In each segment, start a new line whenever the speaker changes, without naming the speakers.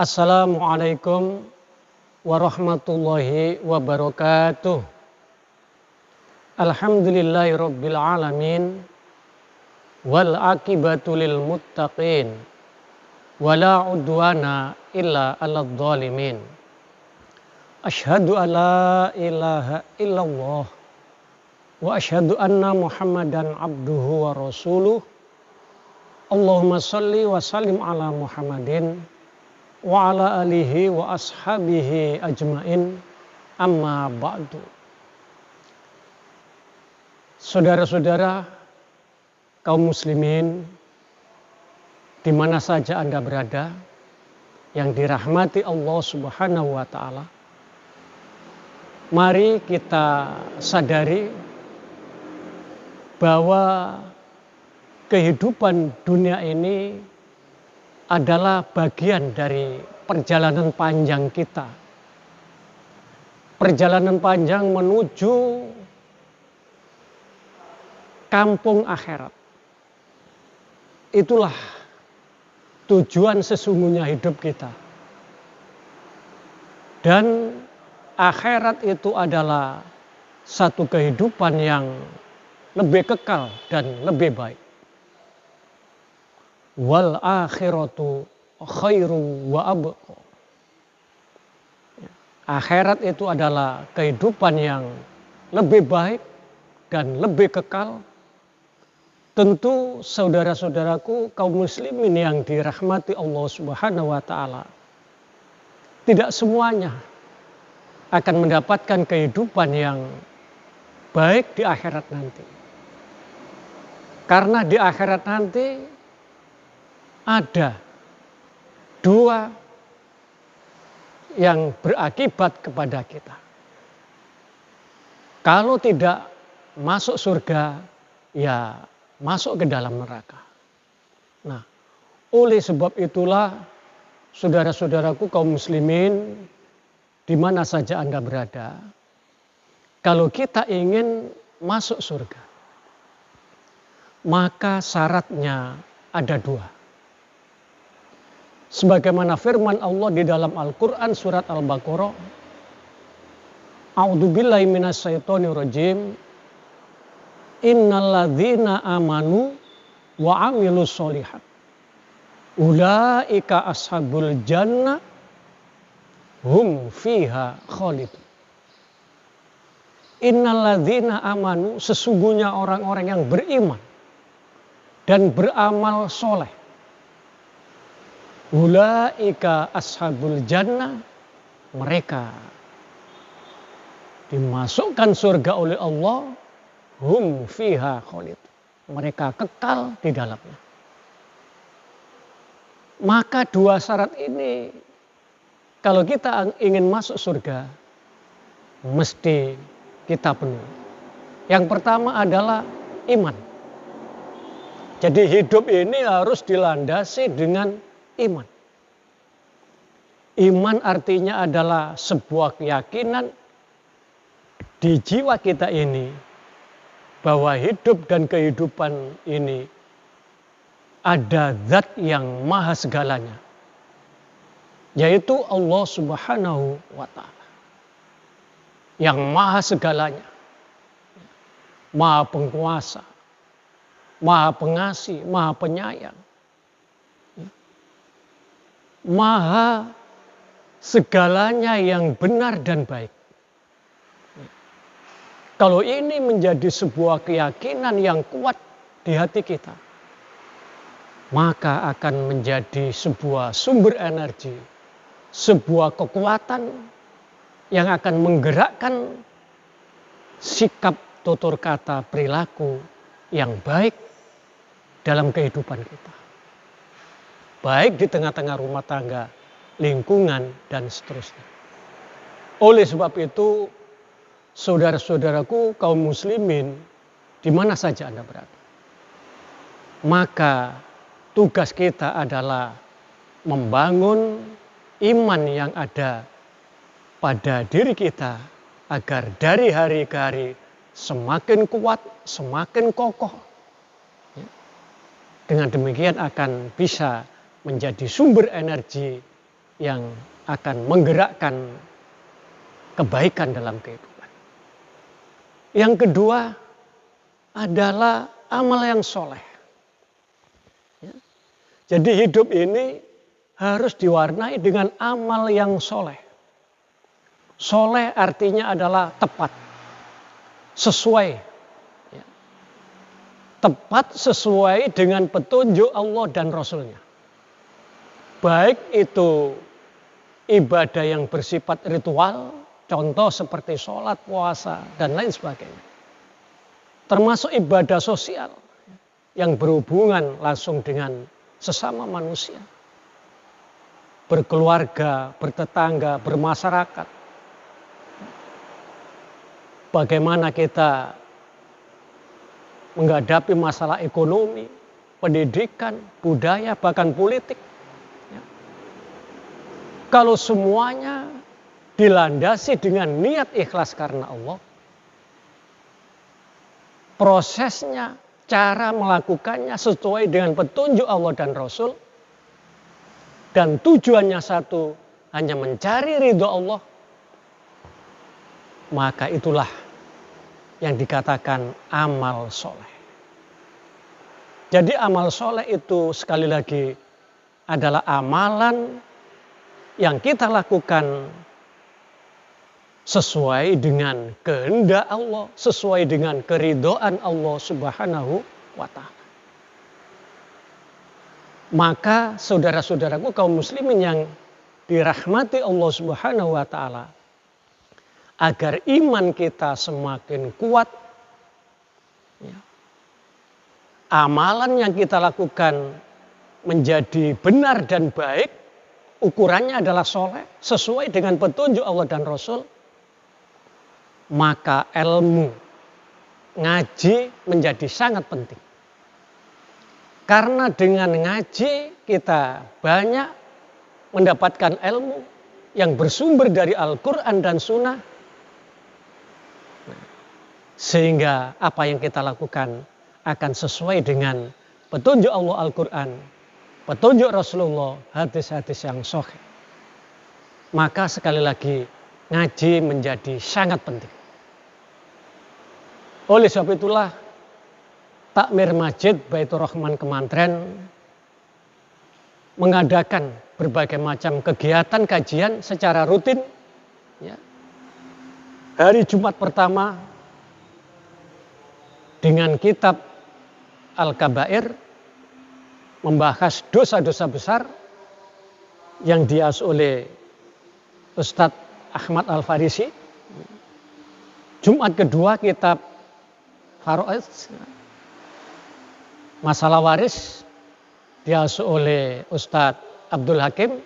Assalamualaikum warahmatullahi wabarakatuh. Alhamdulillahirabbil alamin wal aqibatu lil muttaqin wala udwana illa 'alal zalimin. Asyhadu an la ilaha illallah wa asyhadu anna Muhammadan abduhu wa rasuluh. Allahumma shalli wa sallim ala Muhammadin wa ala alihi wa ashabihi ajmain, amma ba'du. Saudara-saudara kaum muslimin di mana saja Anda berada yang dirahmati Allah Subhanahu wa taala, mari kita sadari bahwa kehidupan dunia ini adalah bagian dari perjalanan panjang kita. Perjalanan panjang menuju kampung akhirat. Itulah tujuan sesungguhnya hidup kita. Dan akhirat itu adalah satu kehidupan yang lebih kekal dan lebih baik. Wal akhiratu khairu wa abqa. Akhirat itu adalah kehidupan yang lebih baik dan lebih kekal. Tentu saudara-saudaraku kaum muslimin yang dirahmati Allah Subhanahu wa taala, tidak semuanya akan mendapatkan kehidupan yang baik di akhirat nanti. Karena di akhirat nanti ada dua yang berakibat kepada kita. Kalau tidak masuk surga, ya masuk ke dalam neraka. Nah, oleh sebab itulah saudara-saudaraku kaum muslimin di mana saja Anda berada, kalau kita ingin masuk surga, maka syaratnya ada dua. Sebagaimana firman Allah di dalam Al-Quran surat Al-Baqarah, A'udzubillahi minasyaitonirrajim, innalladzina amanu wa amilus sholihat ulaika ashabul jannah hum fiha khalidun. Innalladzina amanu, sesungguhnya orang-orang yang beriman dan beramal soleh, ulaika ashabul jannah, mereka dimasukkan surga oleh Allah, hum fiha khalid, mereka kekal di dalamnya. Maka dua syarat ini kalau kita ingin masuk surga mesti kita penuhi. Yang pertama adalah iman. Jadi hidup ini harus dilandasi dengan iman. Iman artinya adalah sebuah keyakinan di jiwa kita ini bahwa hidup dan kehidupan ini ada zat yang maha segalanya, yaitu Allah Subhanahu wa ta'ala, yang maha segalanya, maha penguasa, maha pengasih, maha penyayang, maha segalanya yang benar dan baik. Kalau ini menjadi sebuah keyakinan yang kuat di hati kita, maka akan menjadi sebuah sumber energi, sebuah kekuatan yang akan menggerakkan sikap, tutur kata, perilaku yang baik dalam kehidupan kita. Baik di tengah-tengah rumah tangga, lingkungan, dan seterusnya. Oleh sebab itu, saudara-saudaraku kaum muslimin di mana saja Anda berada, maka tugas kita adalah membangun iman yang ada pada diri kita agar dari hari ke hari semakin kuat, semakin kokoh. Dengan demikian akan bisa menjadi sumber energi yang akan menggerakkan kebaikan dalam kehidupan. Yang kedua adalah amal yang soleh. Ya. Jadi hidup ini harus diwarnai dengan amal yang soleh. Soleh artinya adalah tepat, sesuai. Ya. Tepat sesuai dengan petunjuk Allah dan Rasulnya. Baik itu ibadah yang bersifat ritual, contoh seperti sholat, puasa, dan lain sebagainya. Termasuk ibadah sosial yang berhubungan langsung dengan sesama manusia. Berkeluarga, bertetangga, bermasyarakat. Bagaimana kita menghadapi masalah ekonomi, pendidikan, budaya, bahkan politik. Kalau semuanya dilandasi dengan niat ikhlas karena Allah, prosesnya, cara melakukannya sesuai dengan petunjuk Allah dan Rasul, dan tujuannya satu, hanya mencari ridho Allah, maka itulah yang dikatakan amal soleh. Jadi amal soleh itu sekali lagi adalah amalan yang kita lakukan sesuai dengan kehendak Allah, sesuai dengan keridhaan Allah Subhanahu wa ta'ala. Maka saudara-saudaraku kaum muslimin yang dirahmati Allah Subhanahu wa ta'ala, agar iman kita semakin kuat, ya, amalan yang kita lakukan menjadi benar dan baik, ukurannya adalah soleh, sesuai dengan petunjuk Allah dan Rasul, maka ilmu, ngaji menjadi sangat penting. Karena dengan ngaji kita banyak mendapatkan ilmu yang bersumber dari Al-Quran dan Sunnah. Sehingga apa yang kita lakukan akan sesuai dengan petunjuk Allah Al-Quran, petunjuk Rasulullah, hadis-hadis yang sahih. Maka sekali lagi ngaji menjadi sangat penting. Oleh sebab itulah Takmir Masjid Baitur Rahman Kemantren mengadakan berbagai macam kegiatan kajian secara rutin. Ya. Hari Jumat pertama dengan kitab Al-Kabair membahas dosa-dosa besar yang diasuh oleh Ustadz Ahmad Al-Farisi. Jumat kedua kitab Faraid, masalah waris, diasuh oleh Ustadz Abdul Hakim.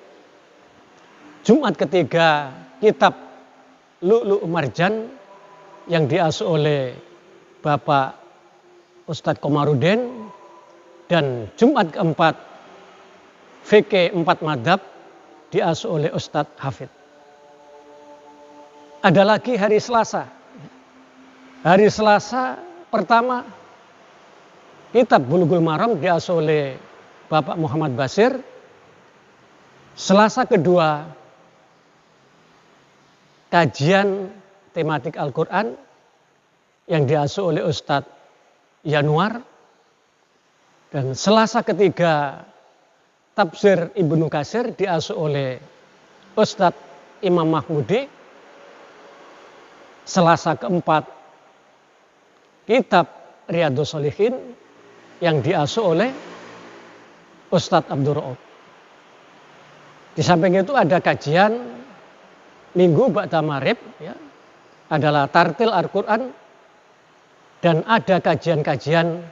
Jumat ketiga kitab Lu'lu' Marjan yang diasuh oleh Bapak Ustadz Komarudin. Dan Jumat keempat fikih 4 madhab diasuh oleh Ustadz Hafid. Ada lagi hari Selasa. Hari Selasa pertama kitab Bulughul Maram diasuh oleh Bapak Muhammad Basir. Selasa kedua kajian tematik Al-Quran yang diasuh oleh Ustadz Yanuar. Dan Selasa ketiga tafsir Ibnu Katsir diasuh oleh Ustadz Imam Mahmudi. Selasa keempat kitab Riyadhus Shalihin yang diasuh oleh Ustadz Abdul Rauf. Di samping itu ada kajian Minggu Ba'da Maghrib, ya, adalah tartil Al-Quran, dan ada kajian-kajian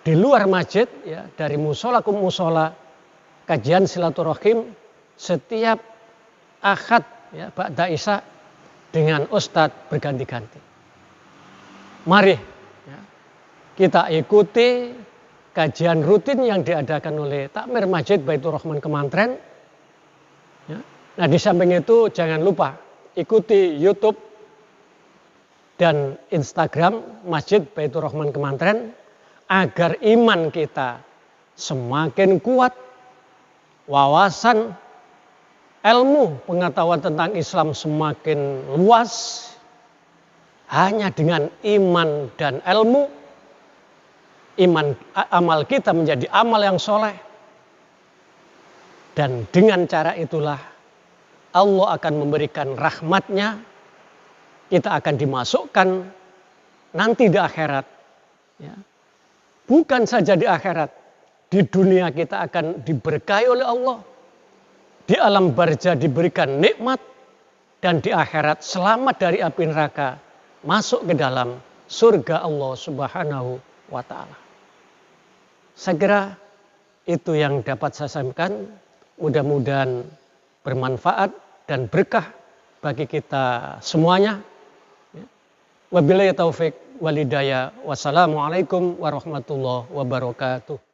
di luar masjid, ya, dari musola ke musola, kajian silaturahim setiap Ahad, ya, Ba'da Isya dengan Ustadz berganti-ganti. Mari, ya, kita ikuti kajian rutin yang diadakan oleh Takmir Masjid Baitur Rahman Kemantren. Ya. Nah, di samping itu jangan lupa ikuti YouTube dan Instagram Masjid Baitur Rahman Kemantren, agar iman kita semakin kuat, wawasan ilmu pengetahuan tentang Islam semakin luas hanya dengan iman dan ilmu. Amal kita menjadi amal yang soleh. Dan dengan cara itulah Allah akan memberikan rahmatnya. Kita akan dimasukkan nanti di akhirat. Ya. Bukan saja di akhirat. Di dunia kita akan diberkahi oleh Allah. Di alam barzah diberikan nikmat. Dan di akhirat selamat dari api neraka. Masuk ke dalam surga Allah Subhanahu wa ta'ala. Saya kira itu yang dapat saya sampaikan. Mudah-mudahan bermanfaat dan berkah bagi kita semuanya. Wabillahi taufik walhidayah. Wassalamualaikum warahmatullahi wabarakatuh.